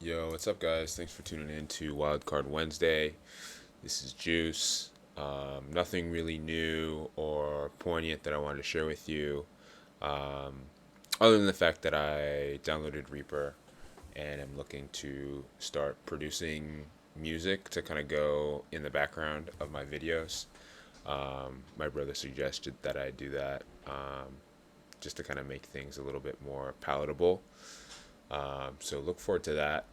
Yo, what's up, guys? Thanks for tuning in to Wildcard Wednesday. This is Juice. Nothing really new or poignant that I wanted to share with you, um, other than the fact that I downloaded Reaper and I'm looking to start producing music to kind of go in the background of my videos. My brother suggested that I do that just to kind of make things a little bit more palatable. So look forward to that.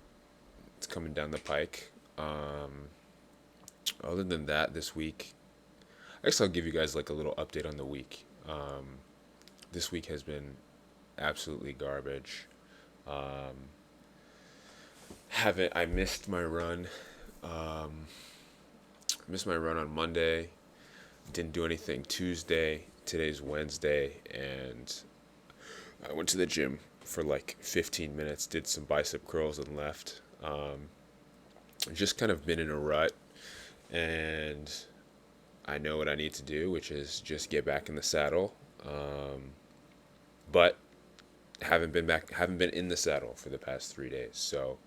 It's coming down the pike. Other than that, this week, I guess I'll give you guys like a little update on the week. This week has been absolutely garbage. Haven't I missed my run? Missed my run on Monday. Didn't do anything Tuesday. Today's Wednesday, and I went to the gym for like 15 minutes. Did some bicep curls and left. Just kind of been in a rut, and I know what I need to do, which is just get back in the saddle. But haven't been in the saddle for the past 3 days. So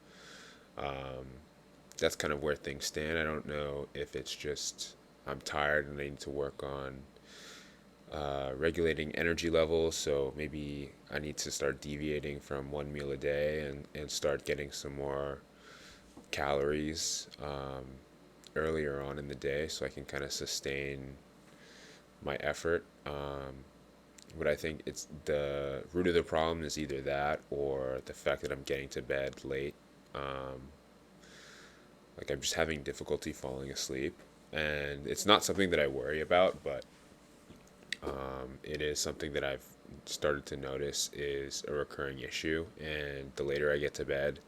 that's kind of where things stand. I don't know if it's just I'm tired and I need to work on regulating energy levels. So maybe I need to start deviating from one meal a day and start getting some more calories earlier on in the day so I can kind of sustain my effort. But I think it's the root of the problem is either that or the fact that I'm getting to bed late. Like I'm just having difficulty falling asleep. And it's not something that I worry about, but it is something that I've started to notice is a recurring issue. And the later I get to bed,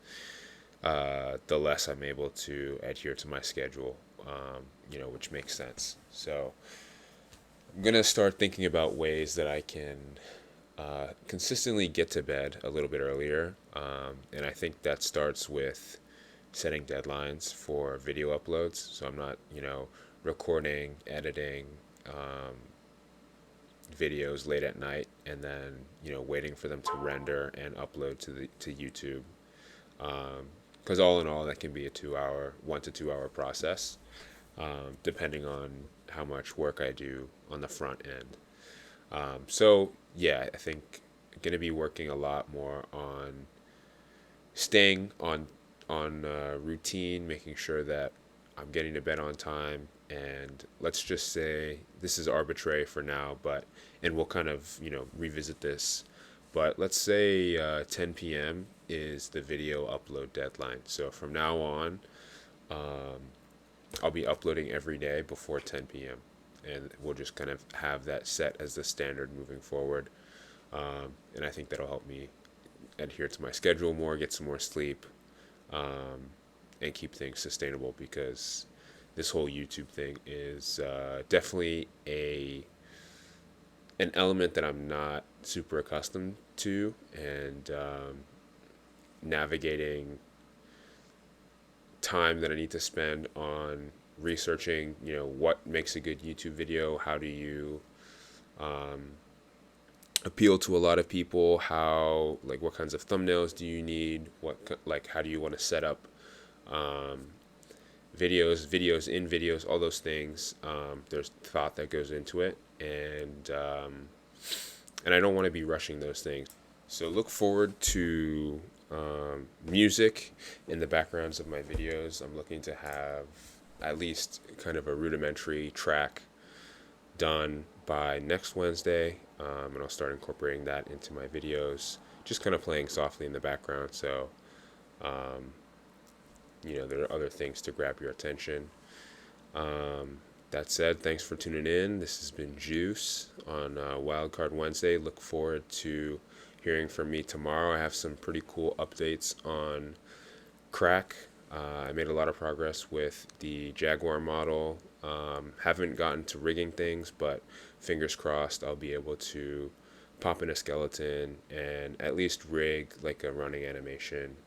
the less I'm able to adhere to my schedule, which makes sense. So I'm going to start thinking about ways that I can consistently get to bed a little bit earlier. And I think that starts with setting deadlines for video uploads. So I'm not, recording, editing videos late at night and then, waiting for them to render and upload to YouTube. Because all in all, that can be a 2 hour, 1 to 2 hour process, depending on how much work I do on the front end. So yeah, I think I'm gonna be working a lot more on staying on routine, making sure that I'm getting to bed on time. And let's just say this is arbitrary for now, and we'll kind of revisit this. But let's say 10 p.m. is the video upload deadline. So from now on, I'll be uploading every day before 10 p.m. And we'll just kind of have that set as the standard moving forward. And I think that'll help me adhere to my schedule more, get some more sleep, and keep things sustainable because this whole YouTube thing is definitely an element that I'm not super accustomed to, and navigating time that I need to spend on researching, what makes a good YouTube video, how do you appeal to a lot of people, what kinds of thumbnails do you need, how do you want to set up videos, all those things. There's thought that goes into it, and I don't want to be rushing those things. So look forward to music in the backgrounds of my videos. I'm looking to have at least kind of a rudimentary track done by next Wednesday, and I'll start incorporating that into my videos, just kind of playing softly in the background. So, there are other things to grab your attention. That said, thanks for tuning in. This has been Juice on Wildcard Wednesday. Look forward to hearing from me tomorrow. I have some pretty cool updates on crack. I made a lot of progress with the Jaguar model. Haven't gotten to rigging things, but fingers crossed I'll be able to pop in a skeleton and at least rig like a running animation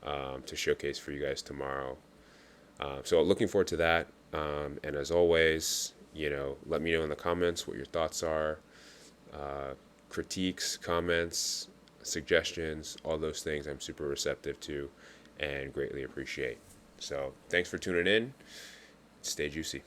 to showcase for you guys tomorrow. So looking forward to that. And as always, let me know in the comments what your thoughts are, critiques, comments, suggestions, all those things I'm super receptive to. and greatly appreciate. So thanks for tuning in. Stay juicy.